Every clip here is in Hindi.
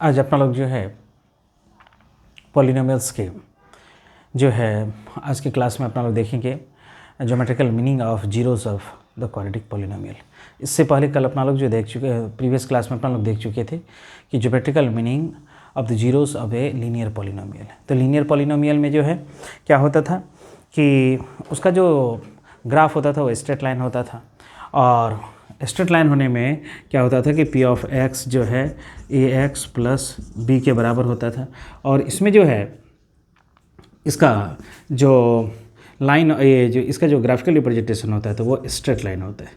आज अपना लोग जो है पॉलिनोमियल्स के जो है आज के क्लास में अपना लोग देखेंगे geometrical meaning of zeros of the quadratic polynomial. इससे पहले कल अपना लोग जो देख चुके प्रीवियस क्लास में अपना लोग देख चुके थे कि geometrical meaning of the zeros of a linear polynomial. तो लीनियर पॉलिनोमियल में जो है क्या होता था कि उसका जो ग्राफ होता था वो स्ट्रेट लाइन होता था, और स्ट्रेट लाइन होने में क्या होता था कि पी ऑफ एक्स जो है ए एक्स प्लस बी के बराबर होता था। और इसमें जो है इसका जो लाइन ये जो इसका जो ग्राफिकल रिप्रेजेंटेशन होता है तो वो स्ट्रेट लाइन होता है।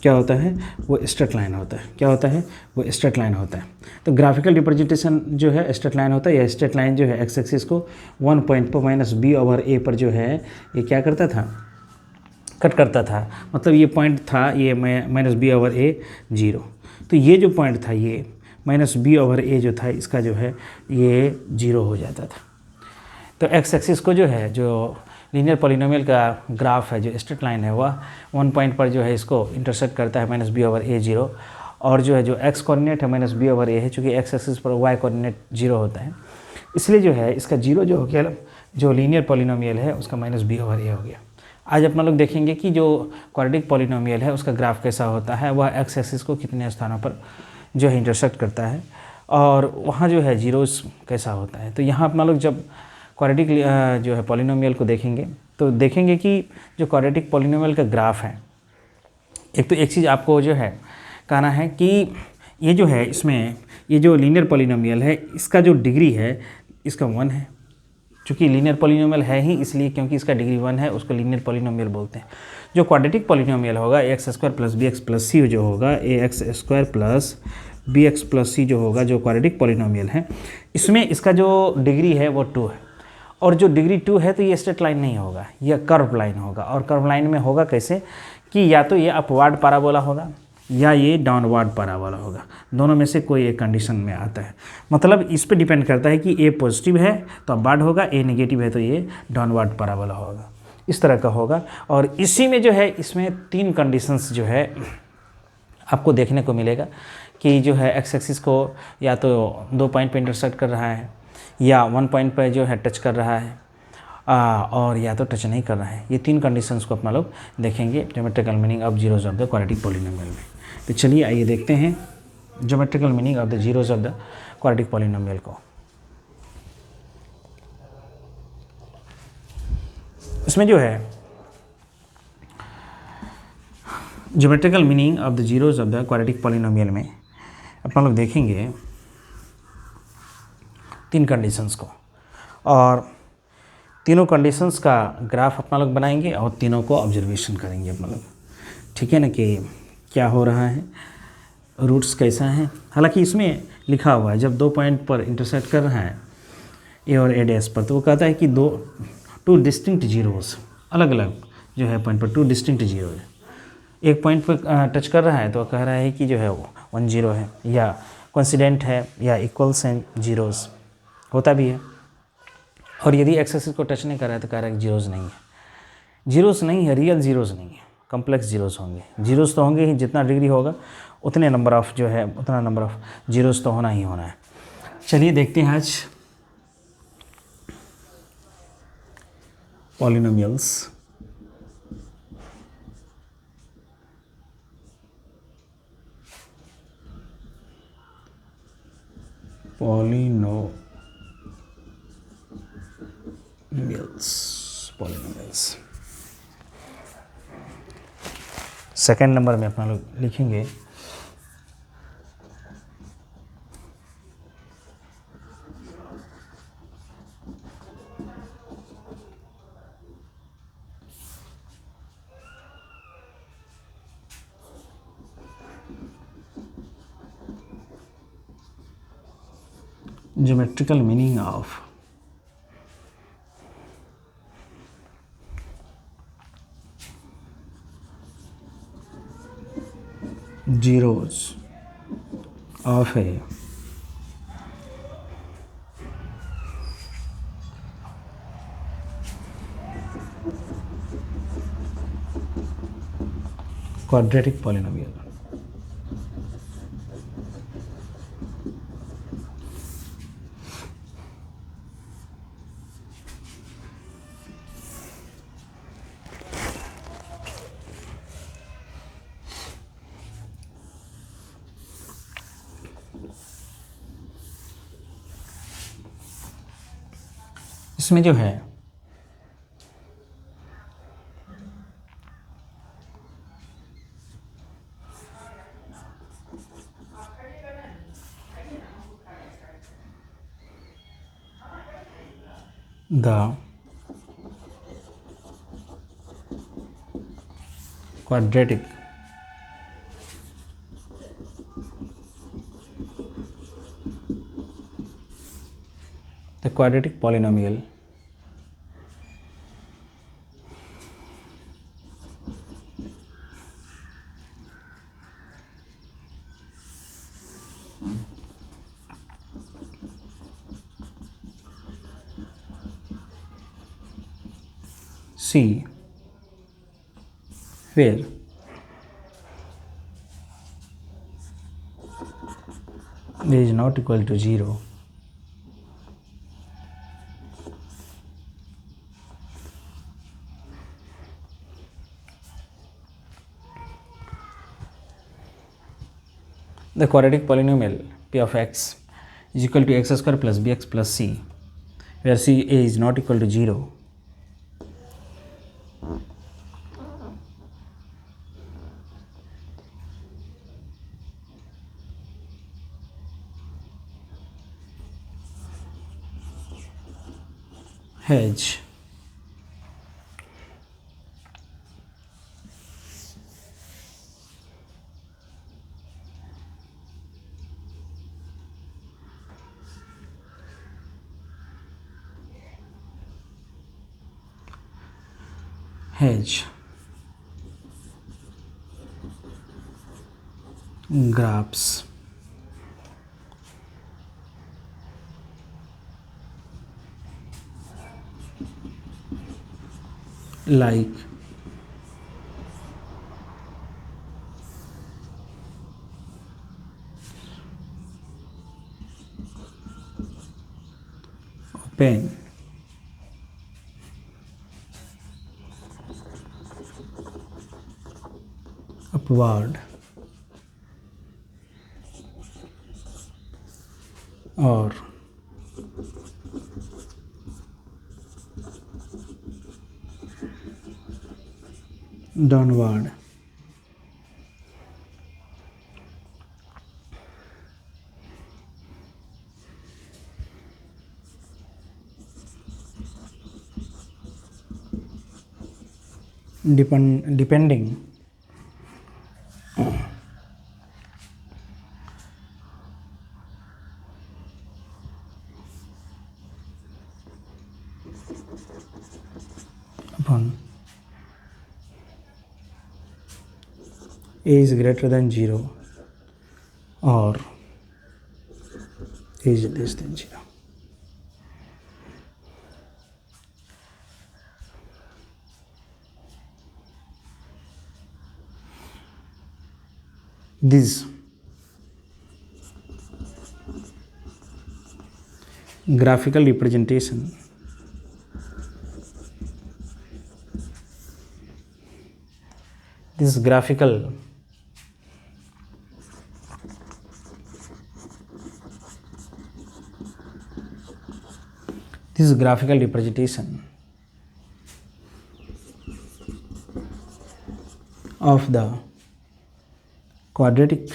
क्या होता है? वो स्ट्रेट लाइन होता है। क्या होता है? वो स्ट्रेट लाइन होता है। तो ग्राफिकल रिप्रेजेंटेशन जो है स्ट्रेट लाइन होता है। यह स्ट्रेट लाइन जो है एक्स एक्सिस को वन पॉइंट पर माइनस बी ओवर ए पर जो है ये क्या करता था, कट करता था। मतलब ये पॉइंट था ये माइनस बी ओवर ए 0। तो ये जो पॉइंट था ये माइनस बी ओवर ए जो था इसका जो है ये 0 हो जाता था। तो एक्स एक्सिस को जो है जो लीनियर पॉलिनोमियल का ग्राफ है जो स्ट्रेट लाइन है वह वन पॉइंट पर जो है इसको इंटरसेक्ट करता है माइनस बी ओवर ए 0, और जो है जो एक्स कोऑर्डिनेट है माइनस बी ओवर ए है, चूँकि एक्स एक्सिस पर वाई कोऑर्डिनेट 0 होता है इसलिए जो है इसका 0 जो हो गया जो लीनियर पॉलिनोमियल है उसका माइनस बी ओवर ए हो गया। आज अपना लोग देखेंगे कि जो क्वाड्रेटिक पॉलिनोमियल है उसका ग्राफ कैसा होता है, वह एक्स एक्सिस को कितने स्थानों पर जो है इंटरसेक्ट करता है और वहाँ जो है जीरोस कैसा होता है। तो यहाँ अपना लोग जब क्वाड्रेटिक जो है पॉलिनोमियल को देखेंगे तो देखेंगे कि जो क्वाड्रेटिक पॉलिनोमियल का ग्राफ है, एक तो एक चीज़ आपको जो है कहना है कि ये जो है इसमें ये जो लीनियर पॉलिनोमियल है इसका जो डिग्री है इसका 1 है। चूँकि लीनियर पॉलिनोमियल है ही इसलिए क्योंकि इसका डिग्री 1 है उसको लीनियर पॉलिनोमियल बोलते हैं। जो क्वाड्रेटिक पॉलिनोमियल होगा a x square plus B x plus c जो होगा a x square plus B x plus c जो होगा जो क्वाड्रेटिक पॉलिनोमियल है इसमें इसका जो डिग्री है वो 2 है। और जो डिग्री 2 है तो ये स्ट्रेट लाइन नहीं होगा, यह कर्व लाइन होगा। और कर्व लाइन में होगा कैसे कि या तो ये अपवार्ड पैराबोला होगा या ये डाउनवार्ड पैराबोला होगा, दोनों में से कोई एक कंडीशन में आता है। मतलब इस पे डिपेंड करता है कि ए पॉजिटिव है तो अपवार्ड होगा, ए नेगेटिव है तो ये डाउनवार्ड पैराबोला होगा, इस तरह का होगा। और इसी में जो है इसमें 3 कंडीशंस जो है आपको देखने को मिलेगा कि जो है एक्स एक्सिस को या तो 2 पॉइंट पे इंटरसेक्ट कर रहा है या 1 पॉइंट पर जो है टच कर रहा है और या तो टच नहीं कर रहा है। ये 3 कंडीशंस को अपना लोग देखेंगे geometrical meaning of zeros of the quadratic polynomial में। तो चलिए आइए देखते हैं geometrical meaning of the zeros of the quadratic polynomial को। इसमें जो है geometrical meaning of the zeros of the quadratic polynomial में अपना लोग देखेंगे 3 कंडीशंस को, और तीनों कंडीशंस का ग्राफ अपना लोग बनाएंगे और तीनों को ऑब्जर्वेशन करेंगे अपना लोग। ठीक है ना कि क्या हो रहा है, रूट्स कैसा है। हालांकि इसमें लिखा हुआ है जब 2 पॉइंट पर इंटरसेक्ट कर रहा है ए और ए डैश पर तो वो कहता है कि 2 डिस्टिंक्ट जीरोस अलग अलग जो है पॉइंट पर 2 डिस्टिंक्ट जीरो है। एक पॉइंट पर टच कर रहा है तो कह रहा है कि जो है वो 1 0 है या कोइंसिडेंट है या इक्वल्स हैं जीरोस, होता भी है। और यदि एक्स एक्सिस को टच नहीं कर रहा है तो कह रहा है जीरोस नहीं है। जीरोस नहीं है, रियल जीरोस नहीं है, कम्प्लेक्स जीरोस होंगे। जीरोस तो होंगे ही, जितना डिग्री होगा उतने नंबर ऑफ जो है उतना नंबर ऑफ जीरोस तो होना ही होना है। चलिए देखते हैं आज पॉलिनोमियल्स। पॉलिनोमियल्स सेकेंड नंबर में अपना लोग लिखेंगे geometrical meaning of zeros of A quadratic polynomial. इसमें जो है the quadratic polynomial C where A is not equal to 0, the quadratic polynomial p of x is equal to x square plus bx plus c, where c a is not equal to 0. Hedge graphs like open, upward, or downward. Depending upon a is greater than 0 or a is less than 0. This graphical representation this graphical representation of the quadratic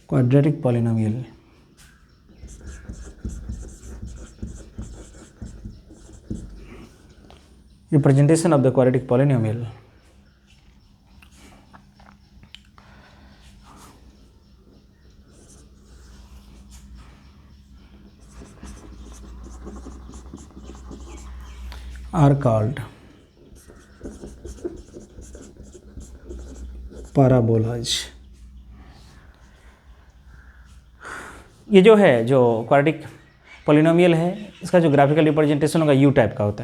polynomial representation of the quadratic polynomial are called parabolas. ये जो क्वाड्रेटिक पॉलिनोमियल है इसका जो ग्राफिकल रिप्रेजेंटेशन होगा यू टाइप का होता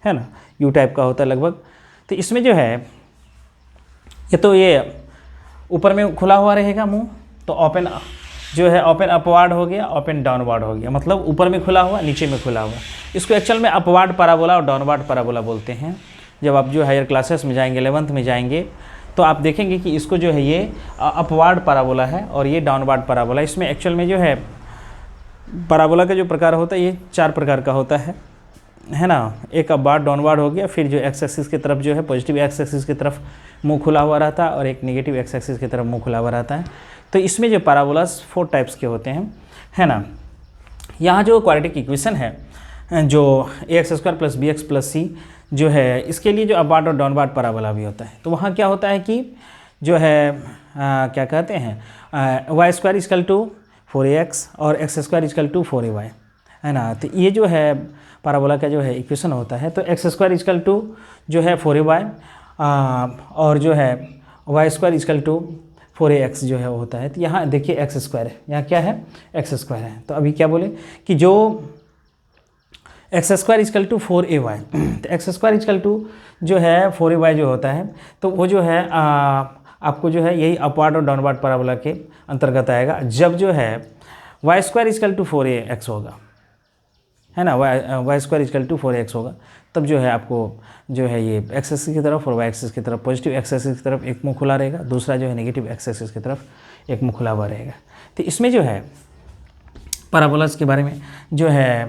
है ना, यू टाइप का होता है लगभग। तो इसमें जो है ये ऊपर में खुला हुआ रहेगा मुंह, तो ओपन ओपन अपवार्ड हो गया, ओपन डाउनवार्ड हो गया, मतलब ऊपर में खुला हुआ नीचे में खुला हुआ। इसको एक्चुअल में अपवार्ड पैराबोला और डाउनवार्ड पैराबोला बोलते हैं। जब आप हायर क्लासेस में जाएंगे 11th में जाएंगे तो आप देखेंगे कि इसको जो है ये अपवार्ड पैराबोला है और ये डाउनवार्ड पैराबोला। इसमें एक्चुअल में जो है पैराबोला का जो प्रकार होता है ये 4 प्रकार का होता है ना। एक अपवार्ड डाउनवार्ड हो गया, फिर जो एक्स एक्सिस की तरफ जो है पॉजिटिव एक्स एक्सिस की तरफ मुंह खुला हुआ रहता है और एक नेगेटिव एक्स एक्सिस की तरफ मुंह खुला हुआ रहता है। तो इसमें जो पैराबोलास 4 टाइप्स के होते हैं, है ना। यहाँ जो क्वाड्रेटिक इक्वेशन है जो ax² + bx + c जो है, इसके लिए जो अपवार्ड और डाउनवार्ड पैराबोला भी होता है। तो वहाँ क्या होता है कि जो है क्या कहते हैं y² = 4ax और x² = 4ay, है ना। तो ये जो है पैराबोला का जो है इक्वेशन होता है। तो x² जो है 4ay और जो है y² = 4ax जो है वो होता है। तो यहाँ देखिए x² है, यहाँ क्या है x² है। तो अभी क्या बोले कि जो x² = 4ay, तो x² जो है 4ay जो होता है, तो वो जो है आपको जो है यही अपवार्ड और डाउनवार्ड पैराबोला के अंतर्गत आएगा। जब जो है y² = 4ax होगा, है ना, y² = 4ax होगा, तब जो है आपको जो है ये एक्स एक्सिस की तरफ और वाई एक्सिस की तरफ, पॉजिटिव एक्स एक्सिस की तरफ एक मुंह खुला रहेगा, दूसरा जो है नेगेटिव एक्स एक्सिस की तरफ एक मुंह खुला हुआ रहेगा। तो इसमें जो है पैराबोलास के बारे में जो है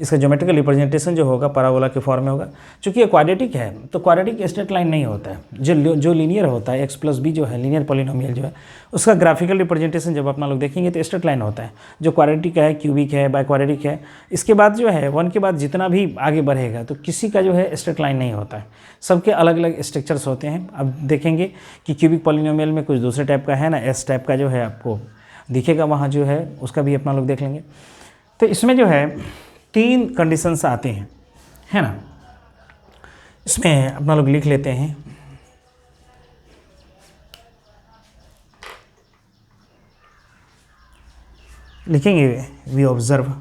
इसका ज्योमेट्रिकल रिप्रेजेंटेशन जो होगा पैराबोला के फॉर्म में होगा। चूँकि ये क्वाड्रेटिक है तो क्वाड्रेटिक स्ट्रेट लाइन नहीं होता है। जो लीनियर होता है x + b जो है लीनियर पॉलिनोमियल जो है, उसका ग्राफिकल रिप्रेजेंटेशन जब अपना लोग देखेंगे तो स्ट्रेट लाइन होता है। जो क्वाड्रेटिक है, क्यूबिक है, बाइक्वाड्रेटिक है, इसके बाद जो है 1 के बाद जितना भी आगे बढ़ेगा तो किसी का जो है स्ट्रेट लाइन नहीं होता है, सबके अलग अलग स्ट्रक्चर्स होते हैं। अब देखेंगे कि क्यूबिक पॉलिनोमियल में कुछ दूसरे टाइप का है ना, एस टाइप का जो है आपको दिखेगा वहाँ जो है, उसका भी अपना लोग देख लेंगे। तो इसमें जो है 3 कंडीशंस आते हैं, है ना। इसमें अपना लोग लिख लेते हैं। लिखेंगे we observe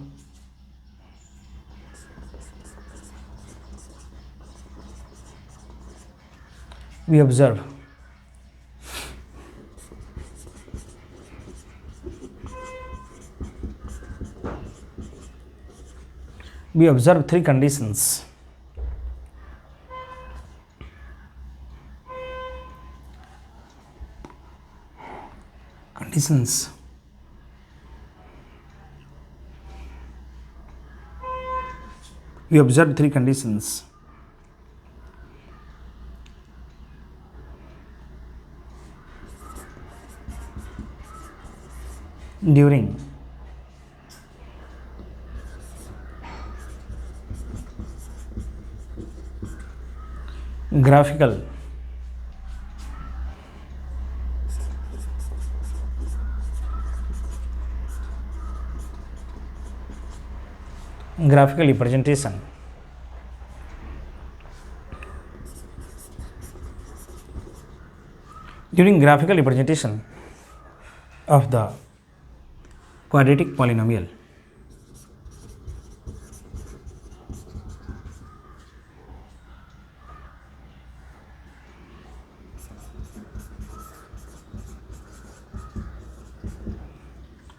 we observe 3 conditions. We observe 3 conditions. During graphical representation during graphical representation of the quadratic polynomial.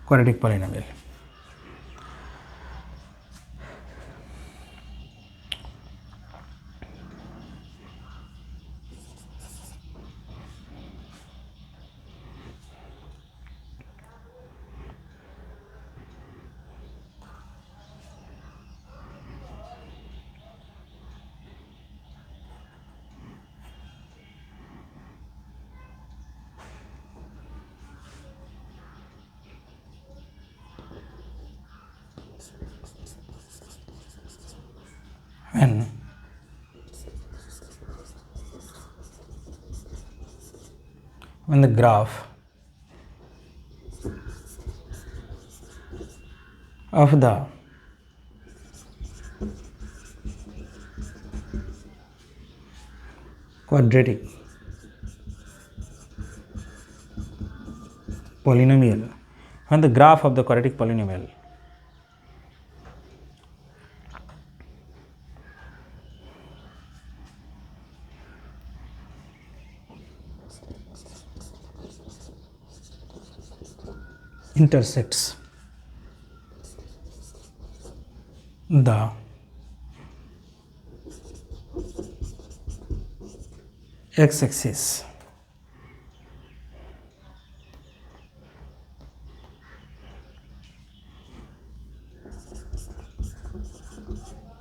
Quadratic polynomial. When the graph of the quadratic polynomial, when the graph of the quadratic polynomial intersects the x-axis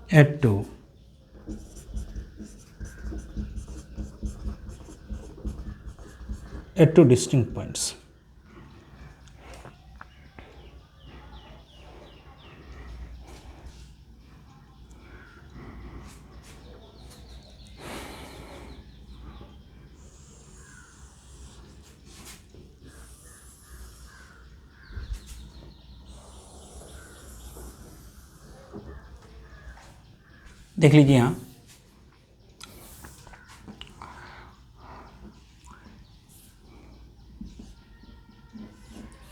at two distinct points. देख लीजिए यहाँ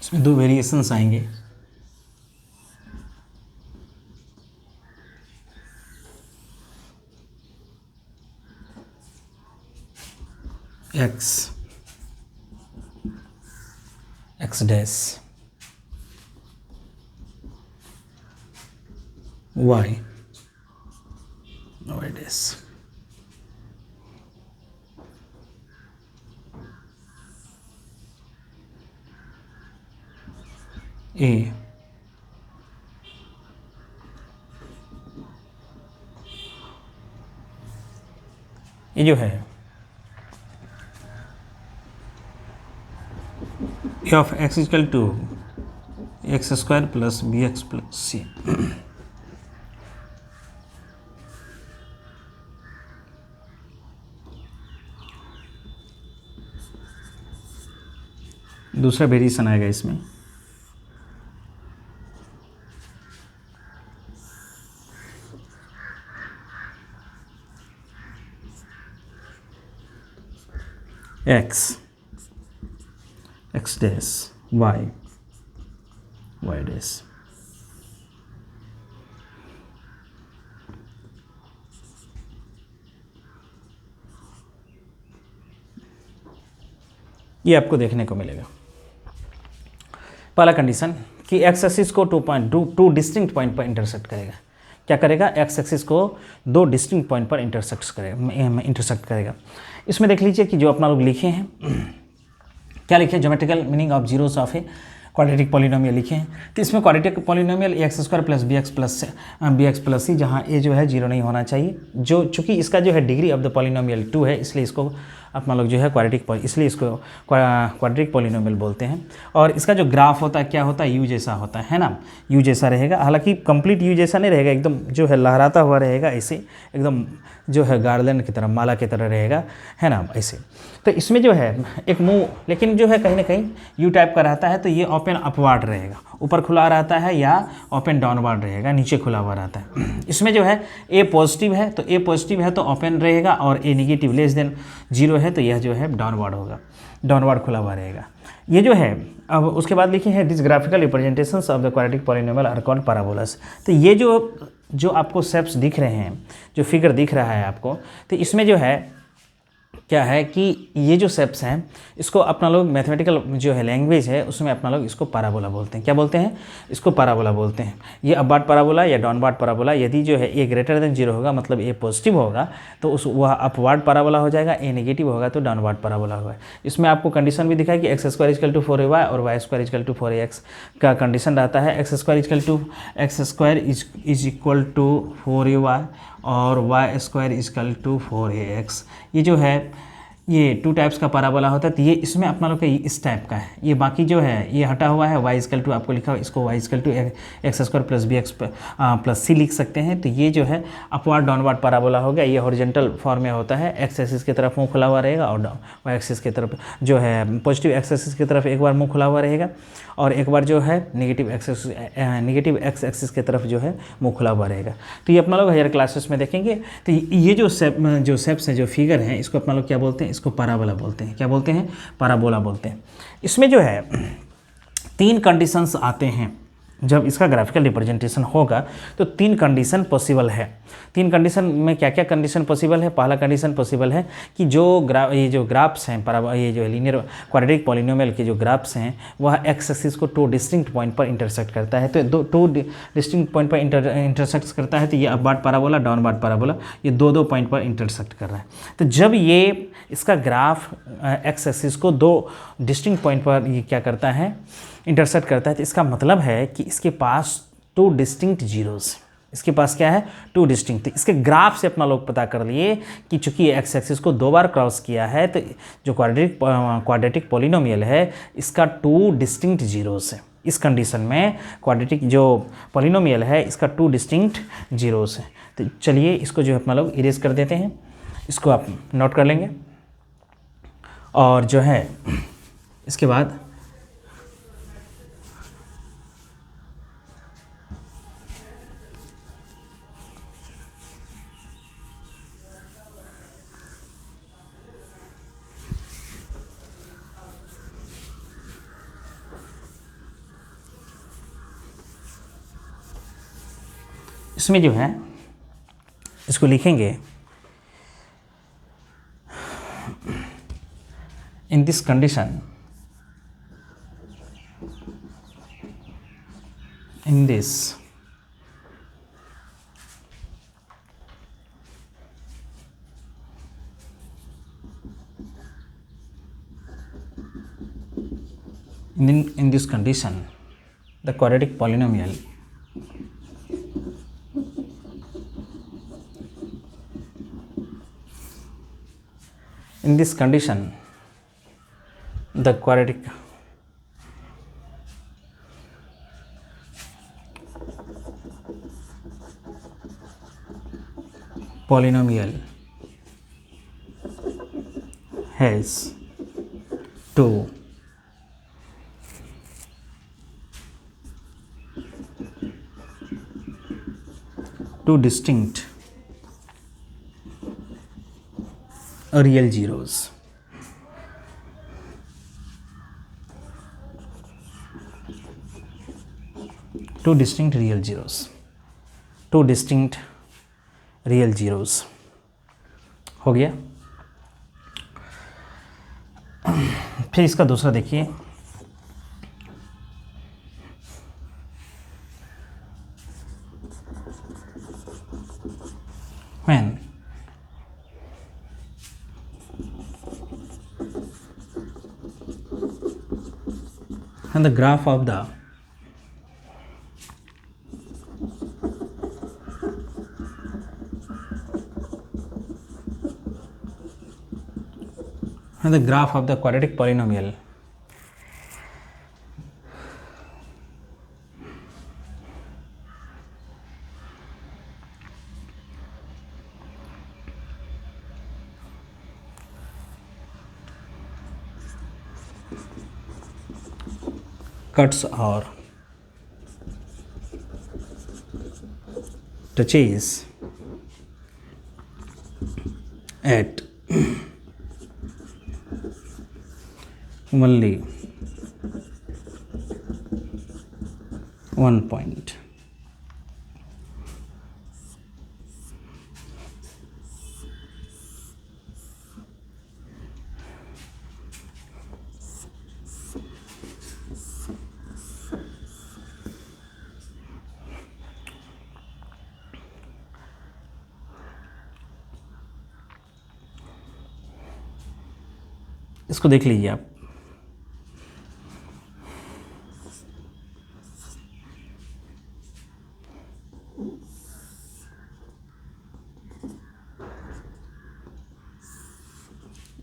इसमें दो वेरिएशंस आएंगे, x डैश y डैश। ए ये जो है a of x equal to x square plus B x plus c. दूसरा वेरिएशन आएगा इसमें, x डैश y डैश। ये आपको देखने को मिलेगा। पहला कंडीशन कि एक्स एक्सिस को टू डिस्टिंक्ट पॉइंट पर इंटरसेक्ट करेगा। क्या करेगा? एक्स एक्सिस को दो डिस्टिंक्ट पॉइंट पर इंटरसेक्ट करेगा। इसमें देख लीजिए कि जो अपना लोग लिखे हैं, क्या लिखे हैं? Geometrical meaning of zeros of a quadratic polynomial लिखे हैं। तो इसमें quadratic polynomial x square plus B x plus c, जहाँ ए जो है जीरो नहीं होना चाहिए। जो चूँकि इसका जो है डिग्री ऑफ द पॉलिनोमियल 2 है, इसलिए इसको अपना लोग जो है इसलिए इसको क्वाड्रेटिक पॉलिनोमियल बोलते हैं। और इसका जो ग्राफ होता है क्या होता है? यू जैसा होता है ना, यू जैसा रहेगा। हालांकि कंप्लीट यू जैसा नहीं रहेगा, एकदम जो है लहराता हुआ रहेगा, ऐसे एकदम जो है गार्डन की तरह, माला की तरह रहेगा, है ना, ऐसे। तो इसमें जो है एक मुंह, लेकिन जो है कहीं ना कहीं यू टाइप का रहता है, तो ये ओपन अपवार्ड रहेगा, ऊपर खुला रहता है, या ओपन डाउनवार्ड रहेगा, नीचे खुला हुआ रहता है। इसमें जो है ए पॉजिटिव है, तो ए पॉजिटिव है तो ओपन रहेगा, और ए नेगेटिव लेस देन 0 है तो यह जो है डाउनवार्ड होगा, डाउनवार्ड खुला हुआ रहेगा। ये जो है अब उसके बाद लिखे हैं this graphical representations of the quadratic polynomial are called parabolas. तो ये जो आपको शेप्स दिख रहे हैं, जो फिगर दिख रहा है आपको, तो इसमें जो है क्या है कि ये जो शेप्स हैं, इसको अपना लोग मैथमेटिकल जो है लैंग्वेज है उसमें अपना लोग इसको पैराबोला बोलते हैं। क्या बोलते हैं? इसको पैराबोला बोलते हैं। ये अपवार्ड पैराबोला या डाउनवार्ड पैराबोला, यदि जो है ए ग्रेटर देन 0 होगा, मतलब ए पॉजिटिव होगा, तो वह अपवार्ड पैराबोला हो जाएगा, ए नेगेटिव होगा तो डाउनवार्ड पैराबोला होगा। इसमें आपको कंडीशन भी दिखा है कि x square equal to 4ay और Y square equal to 4ax का कंडीशन रहता है। X square is equal to 4ay और Y square equal to 4ax। ये जो है ये 2 टाइप्स का पैराबोला होता है। तो ये इसमें अपना लोग का इस टाइप का है। ये बाकी जो है ये हटा हुआ है, वाई इक्वल टू आपको लिखा हुआ, इसको y equal to x square plus B x plus c लिख सकते हैं। तो ये जो है अपवार्ड डाउनवार्ड पैराबोला हो गया। ये हॉरिजॉन्टल फॉर्म में होता है, एक्स एक्सिस की तरफ मुंह खुला हुआ रहेगा, और वाई एक्सिस की तरफ जो है पॉजिटिव एक्स एक्सिस की तरफ एक बार मुंह खुला हुआ रहेगा, और एक बार जो है नेगेटिव एक्स एक्सिस की तरफ जो है मुंह खुला हुआ रहेगा। तो ये अपना लोग हायर क्लासेस में देखेंगे। तो ये जो शेप्स हैं, जो फिगर हैं, इसको अपना लोग क्या बोलते हैं? इसको पैराबोला बोलते हैं। क्या बोलते हैं? पैराबोला बोलते हैं। इसमें जो है 3 कंडीशंस आते हैं। जब इसका ग्राफिकल रिप्रेजेंटेशन होगा तो 3 कंडीशन पॉसिबल है। 3 कंडीशन में क्या क्या कंडीशन पॉसिबल है? पहला कंडीशन पॉसिबल है कि ये जो ग्राफ्स हैं, ये जो लीनियर क्वाड्रेटिक पॉलिनोमियल के जो ग्राफ्स हैं, वह एक्स एक्सिस को 2 डिस्टिंक्ट पॉइंट पर इंटरसेक्ट करता है। तो 2 डिस्टिंक्ट पॉइंट पर इंटरसेक्ट करता है। तो ये अपवार्ड पैराबोला, डाउनवार्ड पैराबोला, ये 2 पॉइंट पर इंटरसेक्ट कर रहा है। तो जब ये इसका ग्राफ एक्स एक्सिस को 2 डिस्टिंक्ट पॉइंट पर ये क्या करता है? इंटरसेक्ट करता है। तो इसका मतलब है कि इसके पास 2 डिस्टिंक्ट जीरोस, इसके पास क्या है, टू डिस्टिंक्ट। इसके ग्राफ से अपना लोग पता कर लिए कि चूंकि एक्स एक्सिस को 2 बार क्रॉस किया है तो जो क्वाड्रेटिक पॉलिनोमियल है इसका 2 डिस्टिंक्ट जीरोस है। इस कंडीशन में क्वाड्रेटिक जो पॉलिनोमियल है इसका 2 डिस्टिंक्ट जीरोस है। तो चलिए इसको जो है अपना लोग इरेज कर देते हैं, इसको आप नोट कर लेंगे। और जो है इसके बाद इसमें जो है इसको लिखेंगे in this condition, in this in this condition the quadratic polynomial in this condition the quadratic polynomial has two distinct real zeros. Two distinct real zeros हो गया। फिर इसका दूसरा देखिए, when the graph of the quadratic polynomial cuts or touches at only one point. इसको देख लीजिए आप,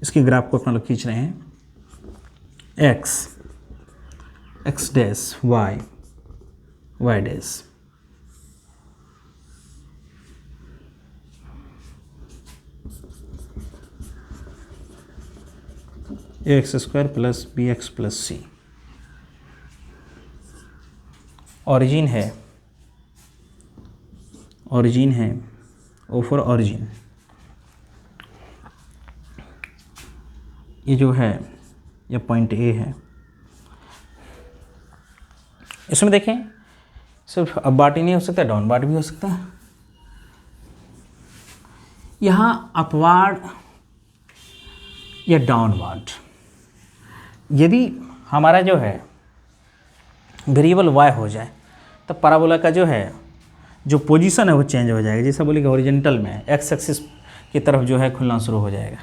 इसके ग्राफ को अपना लोग खींच रहे हैं, x dash y dash, ax square plus bx plus c। Origin है O फॉर ऑरिजिन, ये जो है ये पॉइंट A है। इसमें देखें सिर्फ अपवार्ड ही नहीं हो सकता, डाउनवार्ड भी हो सकता है। यहाँ अपवार्ड या डाउनवार्ड, यदि हमारा जो है वेरिएबल y हो जाए तो पैराबोला का जो है जो पोजीशन है वो चेंज हो जाएगा। जैसा बोलेगा हॉरिजॉन्टल में एक्स एक्सिस की तरफ जो है खुलना शुरू हो जाएगा।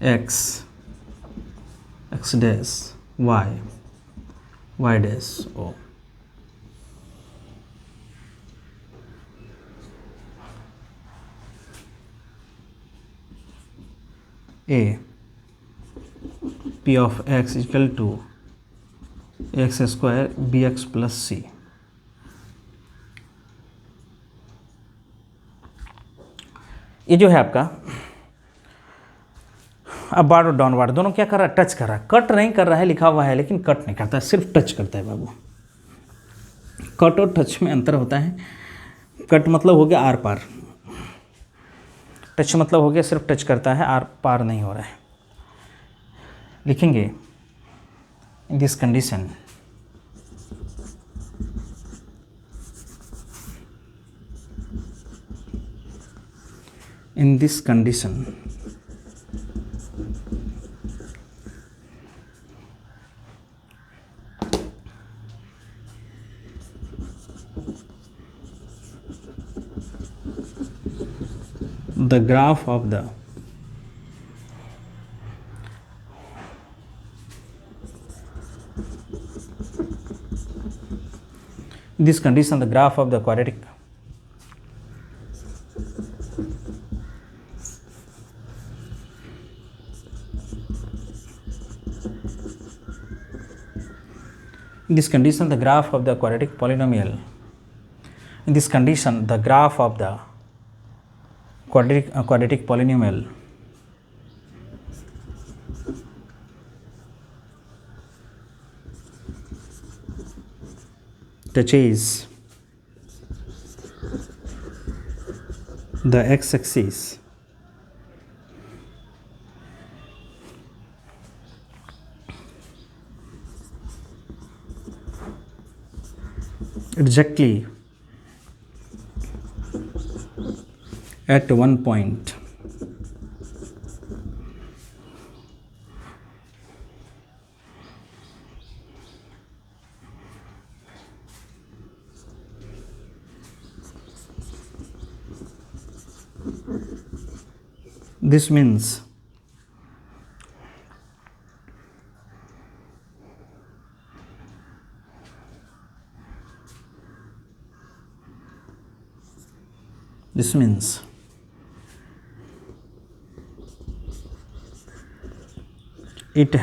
X x dash y y dash o. A p of x equal to x square b x plus c. ये जो है आपका अब बार और डाउनवर्ड दोनों क्या कर रहा है, टच कर रहा है, कट नहीं कर रहा है लिखा हुआ है, लेकिन कट नहीं करता है, सिर्फ टच करता है बाबू। कट और टच में अंतर होता है। कट मतलब हो गया आर पार, टच मतलब हो गया सिर्फ टच करता है, आर पार नहीं हो रहा है। लिखेंगे in this condition in this condition the graph of the this condition the graph of the quadratic in this condition the graph of the quadratic polynomial in this condition the graph of the quadratic polynomial touches the x-axis exactly at one point this means it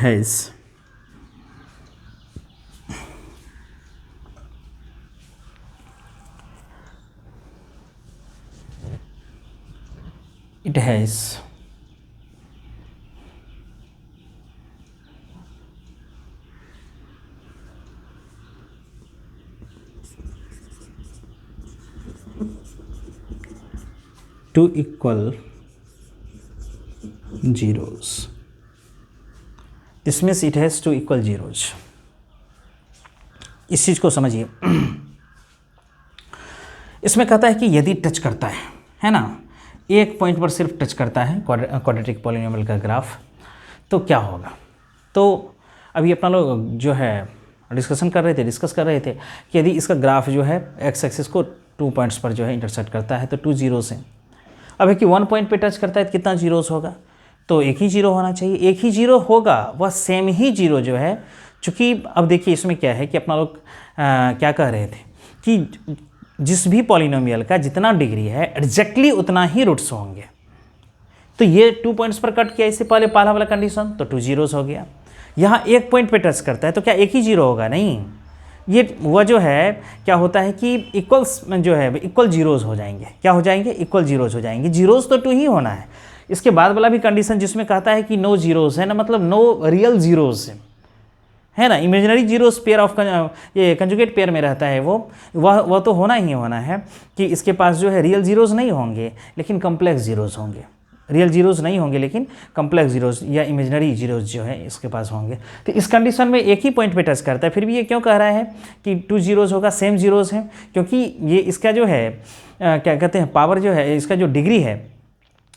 has two equal zeros. This means it has two equal zeros. इस चीज़ को समझिए। इसमें कहता है कि यदि टच करता है ना, एक पॉइंट पर सिर्फ टच करता है क्वाड्रेटिक पॉलिनोमियल का ग्राफ, तो क्या होगा। तो अभी अपना लोग जो है डिस्कस कर रहे थे कि यदि इसका ग्राफ जो है एक्स एक्सिस को 2 पॉइंट्स पर जो है इंटरसेक्ट करता है तो 2 जीरोस हैं। अब है कि 1 पॉइंट पे टच करता है तो कितना जीरोस होगा, तो एक ही जीरो होना चाहिए। एक ही जीरो होगा, वह सेम ही जीरो जो है, चूँकि अब देखिए इसमें क्या है कि अपना लोग क्या कह रहे थे कि जिस भी पॉलिनोमियल का जितना डिग्री है एग्जैक्टली उतना ही रूट्स होंगे। तो ये 2 पॉइंट्स पर कट किया, इससे पहले पहला वाला कंडीशन, तो 2 जीरोस हो गया। यहाँ 1 पॉइंट पे टच करता है तो क्या एक ही जीरो होगा, नहीं, ये वह जो है क्या होता है कि इक्वल्स जो है इक्वल जीरोस हो जाएंगे। क्या हो जाएंगे, इक्वल जीरोस हो जाएंगे। जीरोस तो 2 ही होना है। इसके बाद वाला भी कंडीशन जिसमें कहता है कि नो जीरोस है ना, मतलब नो रियल जीरोस है ना, इमेजिनरी जीरोस पेयर ऑफ ये कंजुगेट पेयर में रहता है, वह तो होना ही होना है कि इसके पास जो है रियल जीरोस नहीं होंगे लेकिन कम्प्लेक्स जीरोस होंगे। रियल जीरोस नहीं होंगे लेकिन कम्प्लेक्स जीरोस या इमेजिनरी जीरोस जो है इसके पास होंगे। तो इस कंडीशन में एक ही पॉइंट पे टच करता है। फिर भी ये क्यों कह रहा है कि 2 जीरोस होगा, सेम जीरोस हैं, क्योंकि ये इसका जो है क्या कहते हैं पावर जो है, इसका जो डिग्री है,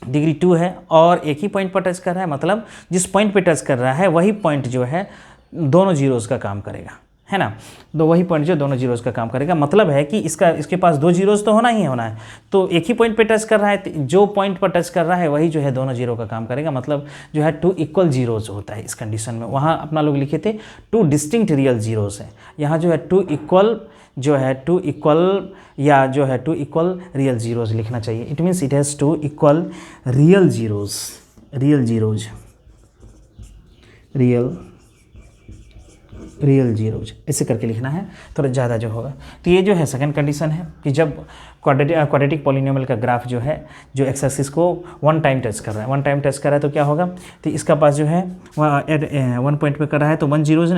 डिग्री 2 है और एक ही पॉइंट पर टच कर रहा है, मतलब जिस पॉइंट पे टच कर रहा है वही पॉइंट जो है दोनों जीरोस का काम करेगा, है ना। तो वही पॉइंट जो दोनों जीरोज़ का काम करेगा, मतलब है कि इसके पास दो जीरोज़ तो होना ही होना है, तो एक ही पॉइंट पे टच कर रहा है, जो पॉइंट पर टच कर रहा है वही जो है दोनों जीरो का काम करेगा, मतलब जो है 2 इक्वल जीरोज़ होता है इस कंडीशन में। वहाँ अपना लोग लिखे थे 2 डिस्टिंक्ट रियल जीरोज़ है, यहाँ जो है 2 इक्वल या जो है 2 इक्वल रियल जीरोज़ लिखना चाहिए। It means it has 2 equal real zeros ऐसे करके लिखना है, थोड़ा ज़्यादा जो होगा। तो ये जो है सेकंड कंडीशन है कि जब क्वाड्रेटिक पॉलिनोमियल का ग्राफ जो है, जो एक्स एक्सिस को 1 टाइम टच कर रहा है, 1 टाइम टच कर रहा है तो क्या होगा, तो इसका पास जो है 1 पॉइंट पे कर रहा है तो 1 जीरोज़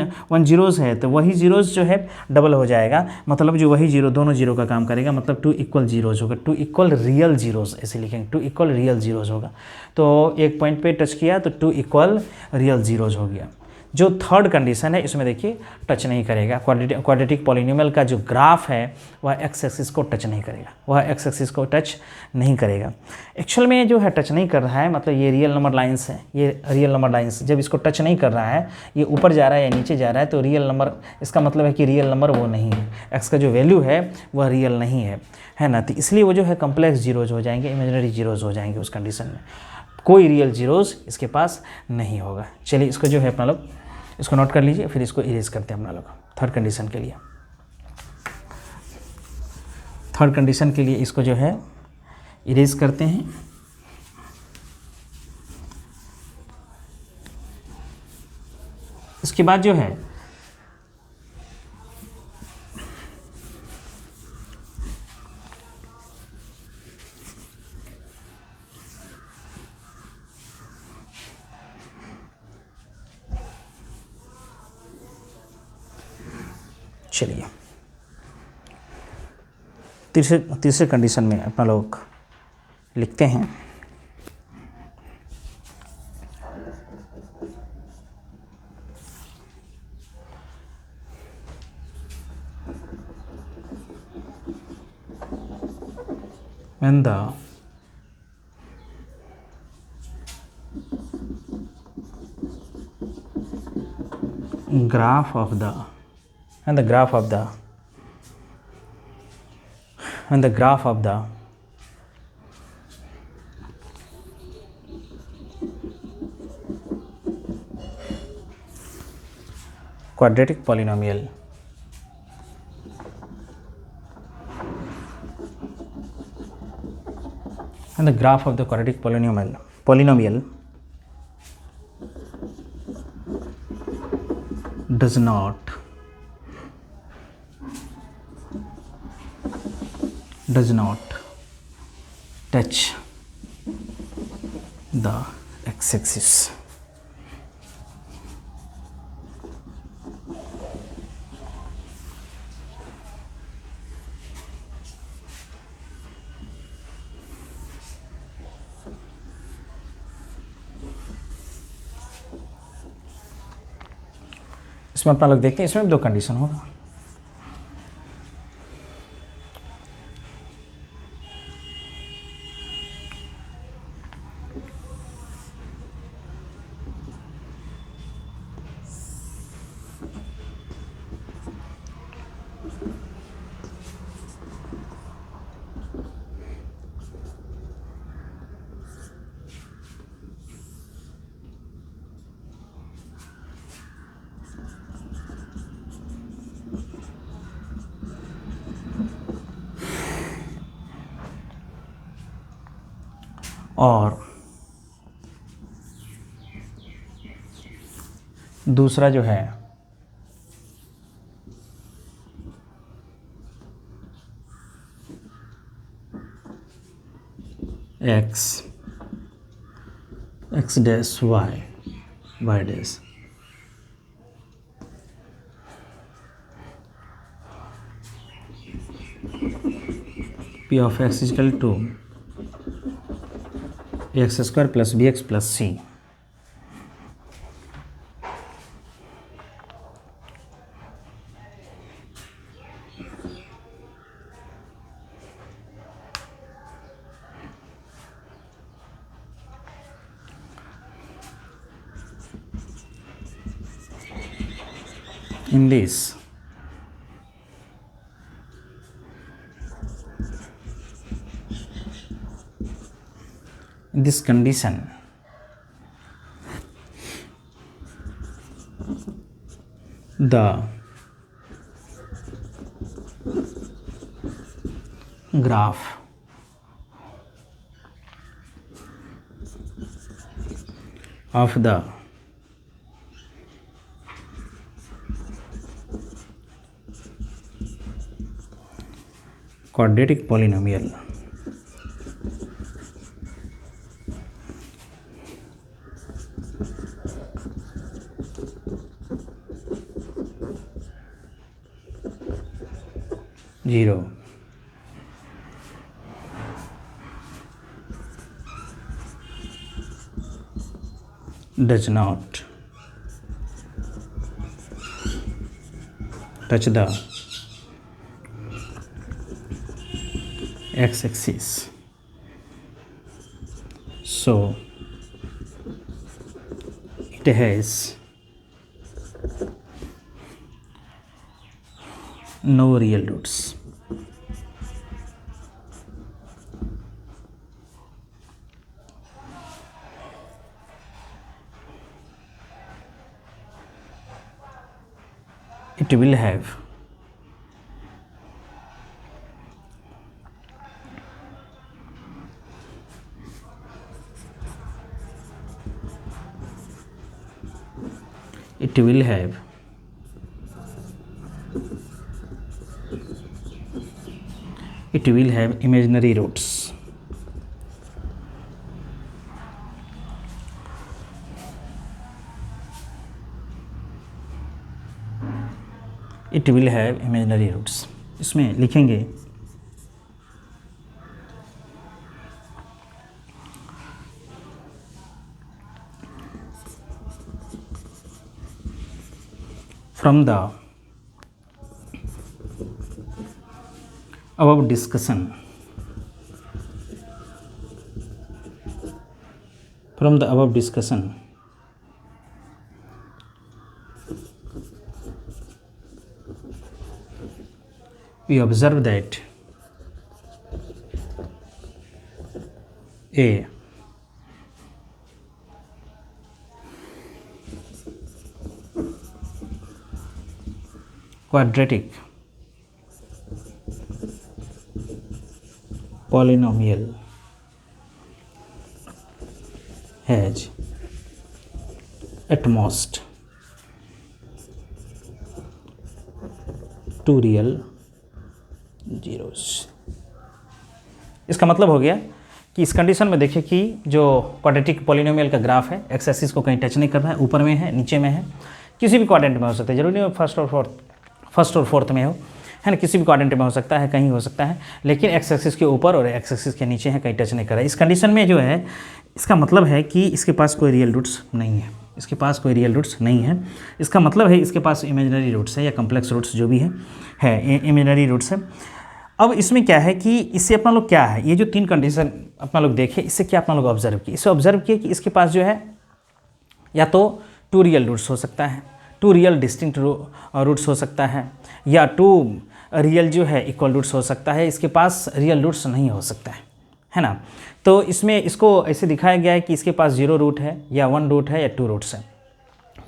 है, तो वही जीरोज़ जो है डबल हो जाएगा, मतलब जो वही जीरो दोनों जीरो का काम करेगा, मतलब 2 इक्वल जीरोज़ होगा, 2 इक्वल रियल जीरोज़ ऐसे लिखेंगे, 2 इक्वल रियल जीरोज़ होगा। तो एक पॉइंट पे टच किया तो 2 इक्वल रियल जीरोज़ हो गया। जो थर्ड कंडीशन है इसमें देखिए टच नहीं करेगा, क्वाड्रेटिक पॉलिनोमियल का जो ग्राफ है वह एक्स एक्सिस को टच नहीं करेगा, एक्चुअल में जो है टच नहीं कर रहा है, मतलब ये रियल नंबर लाइंस है, ये रियल नंबर लाइंस जब इसको टच नहीं कर रहा है, ये ऊपर जा रहा है या नीचे जा रहा है, तो रियल नंबर, इसका मतलब है कि रियल नंबर वो नहीं है, एक्स का जो वैल्यू है वह रियल नहीं है ना। तो इसलिए वो जो है कम्प्लेक्स जीरोज़ हो जाएंगे, इमेजिनरी जीरोज़ हो जाएंगे उस कंडीशन में, कोई रियल जीरोज़ इसके पास नहीं होगा। चलिए इसको जो है अपना लोग इसको नोट कर लीजिए, फिर इसको इरेज करते हैं अपना लोग थर्ड कंडीशन के लिए। थर्ड कंडीशन के लिए इसको जो है इरेज करते हैं। इसके बाद जो है चलिए तीसरे कंडीशन में अपना लोग लिखते हैं when the graph of the quadratic polynomial and the graph of the quadratic polynomial does not touch the x-axis. इसमें अपना लोग देखते हैं, इसमें 2 कंडीशन होगा। और दूसरा जो है x dash y dash p of x is equal to X square plus B x plus C. In this this condition the graph of the quadratic polynomial zero does not touch the x-axis, so it has no real roots. It will have imaginary roots. It will have imaginary roots. इसमें लिखेंगे from the above discussion, we observe that a quadratic polynomial has at most two real zeros. इसका मतलब हो गया कि इस कंडीशन में देखिए कि जो क्वाड्रेटिक पॉलिनोमियल का ग्राफ है, एक्स एक्सिस को कहीं टच नहीं कर रहा है, ऊपर में है, नीचे में है, किसी भी क्वाड्रेंट में हो सकता है, जरूरी नहीं फर्स्ट और फोर्थ में हो, है ना, किसी भी क्वाड्रेंट में हो सकता है, कहीं हो सकता है, लेकिन एक्स एक्सिस के ऊपर और एक्स एक्सिस के नीचे है, कहीं टच नहीं कर रहा है। इस कंडीशन में जो है इसका मतलब है कि इसके पास कोई रियल रूट्स नहीं है, इसके पास कोई रियल रूट्स नहीं है। इसका मतलब है इसके पास इमेजिनरी रूट्स है या कम्प्लेक्स रूट्स जो भी है इमेजिनरी रूट्स है। अब इसमें क्या है कि इससे अपना लोग क्या है, ये जो तीन कंडीशन अपना लोग देखे, इससे क्या अपना लोग ऑब्जर्व किए, इससे ऑब्जर्व किए कि इसके पास जो है या तो टू रियल रूट्स हो सकता है, टू रियल डिस्टिंक्ट रूट्स हो सकता है, या टू रियल जो है इक्वल रूट्स हो सकता है। इसके पास रियल रूट्स नहीं हो सकता है ना। तो इसमें इसको ऐसे दिखाया गया है कि इसके पास 0 रूट है या 1 रूट है या 2 रूट्स है।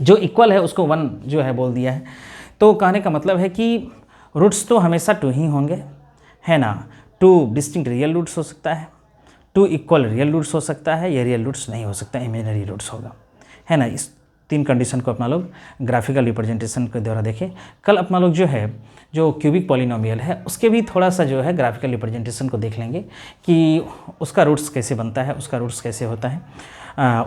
जो इक्वल है उसको 1 जो है बोल दिया है। तो कहने का मतलब है कि रूट्स तो हमेशा 2 ही होंगे, है ना। 2 डिस्टिंक्ट रियल रूट्स हो सकता है, 2 इक्वल रियल रूट्स हो सकता है, या रियल रूट्स नहीं हो सकता, इमेजिनरी रूट्स होगा, है ना। इस 3 कंडीशन को अपना लोग ग्राफिकल रिप्रेजेंटेशन के द्वारा देखें। कल अपना लोग जो है जो क्यूबिक पॉलिनोमियल है उसके भी थोड़ा सा जो है ग्राफिकल रिप्रेजेंटेशन को देख लेंगे कि उसका रूट्स कैसे बनता है, उसका रूट्स कैसे होता है,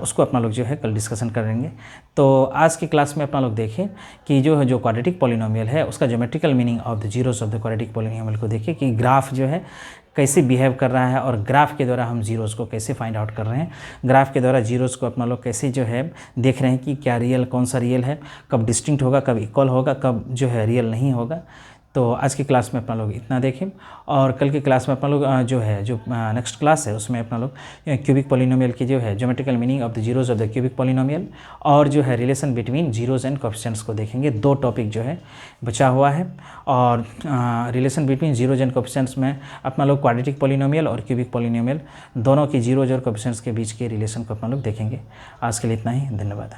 उसको अपना लोग जो है कल डिस्कशन करेंगे। तो आज की क्लास में अपना लोग देखें कि जो क्वाड्रेटिक पॉलिनोमियल है उसका geometrical meaning of the zeros of the quadratic polynomial को देखें कि ग्राफ जो है कैसे बिहेव कर रहा है, और ग्राफ के द्वारा हम जीरोस को कैसे फाइंड आउट कर रहे हैं, ग्राफ के द्वारा जीरोस को अपना लोग कैसे जो है देख रहे हैं कि क्या रियल, कौन सा रियल है, कब डिस्टिंक्ट होगा, कब इक्वल होगा, कब जो है रियल नहीं होगा। तो आज की क्लास में अपना लोग इतना देखें, और कल की क्लास में अपना लोग जो है जो नेक्स्ट क्लास है उसमें अपना लोग क्यूबिक पॉलिनोमियल की जो है geometrical meaning of the zeros of the cubic polynomial और जो है relation between zeros and coefficients को देखेंगे। 2 टॉपिक जो है बचा हुआ है, और relation between zeros and coefficients में अपना लोग क्वाड्रेटिक पॉलिनोमियल और क्यूबिक पॉलिनोमियल दोनों की जीरोज और कोएफिशिएंट्स के बीच के रिलेशन को अपना लोग देखेंगे। आज के लिए इतना ही, धन्यवाद।